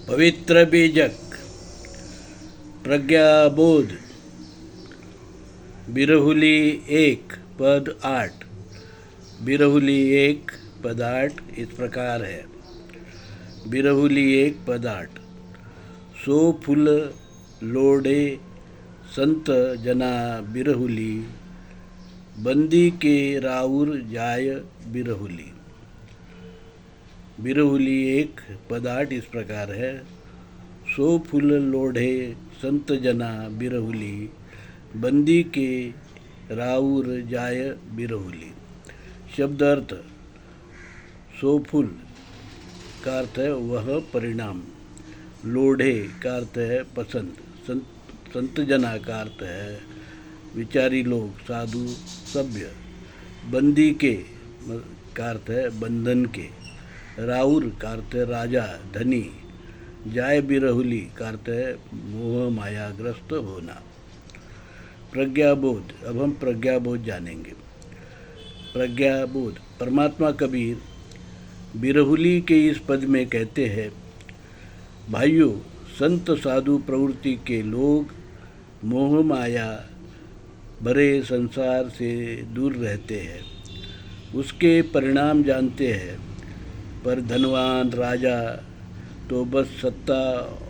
पवित्र बीजक प्रज्ञाबोध बिरहुली 1 पद 8। बिरहुली 1 पद 8 इस प्रकार है। बिरहुली 1 पद 8। सो फूल लोड़े संत जना बिरहुली, बंदी के राउर जाय बिरहुली। बिरहुली 1 पद 8 इस प्रकार है। सो फूल लोढ़े संत जना बिरहुली, बंदी के राउर जाय बिरहुली। शब्द अर्थ। सो फूल का अर्थ है वह परिणाम, लोढ़े का अर्थ है पसंद, संत जना का अर्थ है विचारी लोग, साधु, सभ्य, बंदी के का अर्थ है बंधन के, राउर का अर्थ है राजा, धनी, जाय बिरहुली का अर्थ है मोह मायाग्रस्त होना। प्रज्ञाबोध। अब हम प्रज्ञाबोध जानेंगे। प्रज्ञाबोध। परमात्मा कबीर बिरहुली के इस पद में कहते हैं, भाइयों, संत साधु प्रवृत्ति के लोग मोह माया भरे संसार से दूर रहते हैं, उसके परिणाम जानते हैं, पर धनवान राजा तो बस सत्ता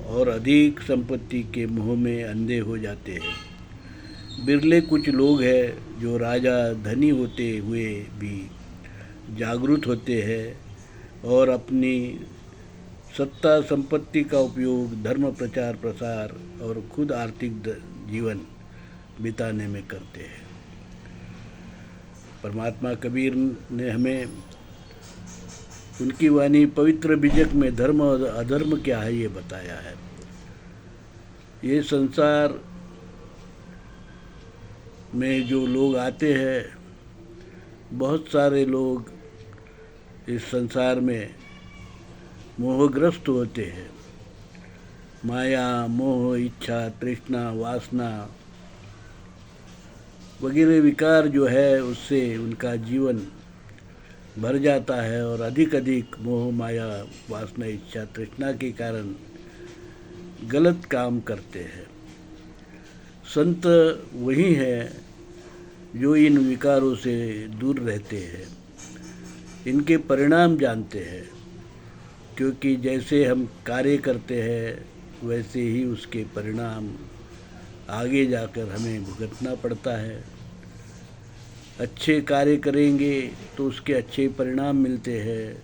और अधिक संपत्ति के मोह में अंधे हो जाते हैं। बिरले कुछ लोग हैं जो राजा धनी होते हुए भी जागरूक होते हैं और अपनी सत्ता संपत्ति का उपयोग धर्म प्रचार प्रसार और खुद आर्थिक जीवन बिताने में करते हैं। परमात्मा कबीर ने हमें उनकी वाणी पवित्र बीजक में धर्म और अधर्म क्या है ये बताया है। ये संसार में जो लोग आते हैं, बहुत सारे लोग इस संसार में मोहग्रस्त होते हैं। माया, मोह, इच्छा, तृष्णा, वासना वगैरह विकार जो है उससे उनका जीवन भर जाता है और अधिक मोह माया वासना इच्छा तृष्णा के कारण गलत काम करते हैं। संत वही हैं जो इन विकारों से दूर रहते हैं, इनके परिणाम जानते हैं, क्योंकि जैसे हम कार्य करते हैं वैसे ही उसके परिणाम आगे जाकर हमें भुगतना पड़ता है। अच्छे कार्य करेंगे तो उसके अच्छे परिणाम मिलते हैं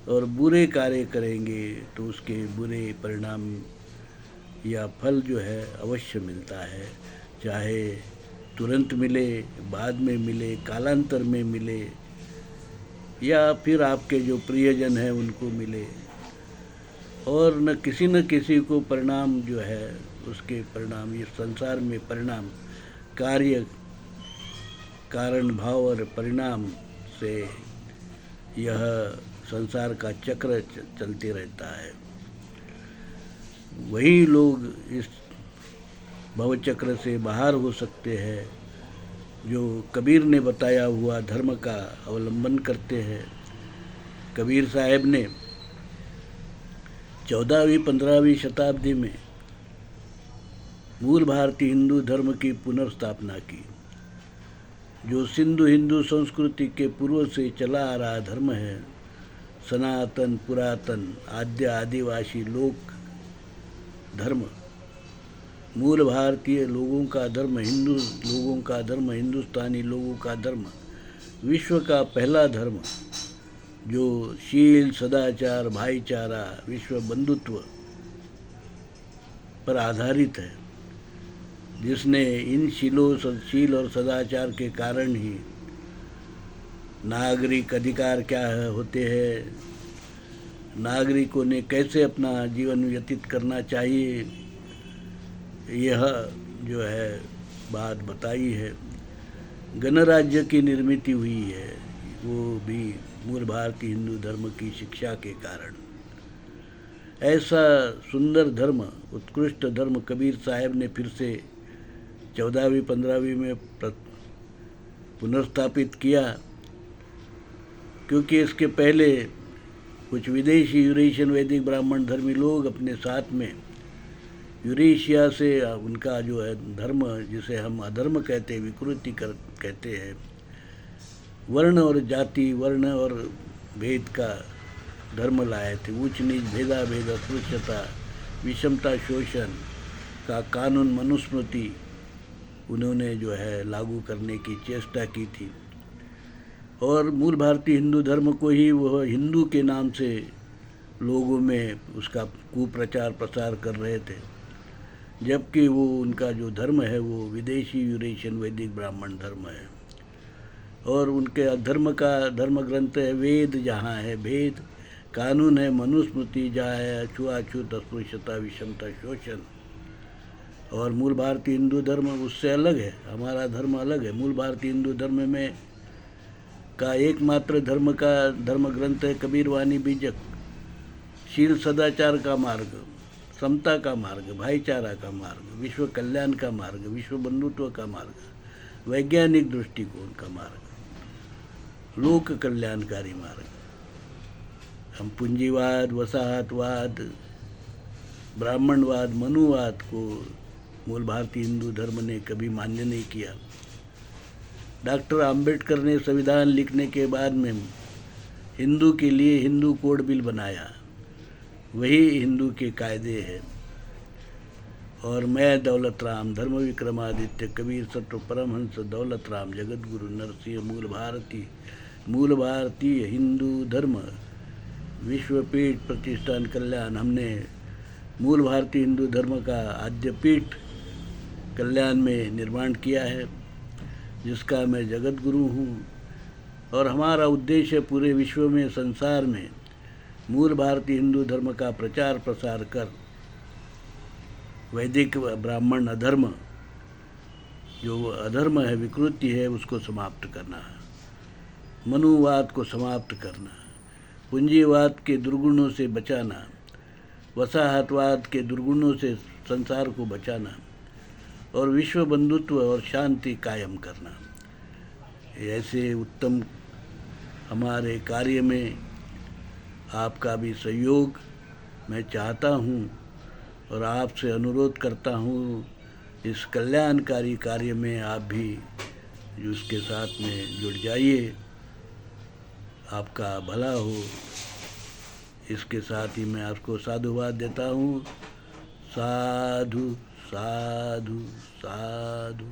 और बुरे कार्य करेंगे तो उसके बुरे परिणाम या फल जो है अवश्य मिलता है, चाहे तुरंत मिले, बाद में मिले, कालांतर में मिले या फिर आपके जो प्रियजन हैं उनको मिले। और न किसी को परिणाम जो है उसके परिणाम, इस संसार में परिणाम कार्य कारण भाव और परिणाम से यह संसार का चक्र चलते रहता है। वही लोग इस भवचक्र से बाहर हो सकते हैं जो कबीर ने बताया हुआ धर्म का अवलंबन करते हैं। कबीर साहब ने 14वीं-15वीं शताब्दी में मूल भारतीय हिंदू धर्म की पुनर्स्थापना की, जो सिंधु हिंदू संस्कृति के पूर्व से चला आ रहा धर्म है। सनातन, पुरातन, आद्य आदिवासी लोक धर्म, मूल भारतीय लोगों का धर्म, हिंदू लोगों का धर्म, हिंदुस्तानी लोगों का धर्म, विश्व का पहला धर्म जो शील, सदाचार, भाईचारा, विश्व बंधुत्व पर आधारित है, जिसने इन शील और सदाचार के कारण ही नागरिक अधिकार क्या होते हैं, नागरिकों ने कैसे अपना जीवन व्यतीत करना चाहिए, यह जो है बात बताई है। गणराज्य की निर्मित हुई है, वो भी मूल भारतीय हिंदू धर्म की शिक्षा के कारण। ऐसा सुंदर धर्म, उत्कृष्ट धर्म कबीर साहब ने फिर से 14वीं-15वीं में पुनर्स्थापित किया, क्योंकि इसके पहले कुछ विदेशी यूरेशियन वैदिक ब्राह्मण धर्मी लोग अपने साथ में यूरेशिया से उनका जो है धर्म, जिसे हम अधर्म कहते हैं, विकृति कहते हैं, वर्ण और जाति, वर्ण और भेद का धर्म लाए थे। ऊंच नीच, भेदाभेद, अस्पृश्यता, विषमता, शोषण का कानून, मनुस्मृति उन्होंने जो है लागू करने की चेष्टा की थी। और मूल भारतीय हिंदू धर्म को ही वह हिंदू के नाम से लोगों में उसका कुप्रचार प्रसार कर रहे थे, जबकि वो उनका जो धर्म है वो विदेशी यूरेशियन वैदिक ब्राह्मण धर्म है। और उनके धर्म का धर्म ग्रंथ है वेद, जहाँ है भेद, कानून है मनुस्मृति, जहाँ है छुआछूत, अस्पृश्यता, विषमता, शोषण। और मूल भारतीय हिंदू धर्म उससे अलग है, हमारा धर्म अलग है। मूल भारतीय हिंदू धर्म में का एकमात्र धर्म ग्रंथ है कबीरवाणी बीजक, शील सदाचार का मार्ग, समता का मार्ग, भाईचारा का मार्ग, विश्व कल्याण का मार्ग, विश्व बंधुत्व का मार्ग, वैज्ञानिक दृष्टिकोण का मार्ग, लोक कल्याणकारी मार्ग। हम पूंजीवाद, वसाहतवाद, ब्राह्मणवाद, मनुवाद को मूल भारतीय हिंदू धर्म ने कभी मान्य नहीं किया। डॉक्टर आम्बेडकर ने संविधान लिखने के बाद में हिंदू के लिए हिंदू कोड बिल बनाया, वही हिंदू के कायदे हैं। और मैं दौलत राम, धर्म विक्रमादित्य, कबीर, सत्व, परमहंस, दौलत राम, जगत गुरु नरसिंह, मूल भारतीय हिंदू धर्म विश्वपीठ प्रतिष्ठान कल्याण, हमने मूल भारतीय हिंदू धर्म का आद्यपीठ कल्याण में निर्माण किया है, जिसका मैं जगत गुरु हूँ। और हमारा उद्देश्य पूरे विश्व में, संसार में मूल भारतीय हिंदू धर्म का प्रचार प्रसार कर वैदिक ब्राह्मण अधर्म, जो अधर्म है, विकृति है, उसको समाप्त करना है, मनुवाद को समाप्त करना, पूंजीवाद के दुर्गुणों से बचाना, वसाहतवाद के दुर्गुणों से संसार को बचाना, और विश्व बंधुत्व और शांति कायम करना। ऐसे उत्तम हमारे कार्य में आपका भी सहयोग मैं चाहता हूँ और आपसे अनुरोध करता हूँ, इस कल्याणकारी कार्य में आप भी उसके साथ में जुड़ जाइए, आपका भला हो। इसके साथ ही मैं आपको साधुवाद देता हूँ। साधु साधु साधु।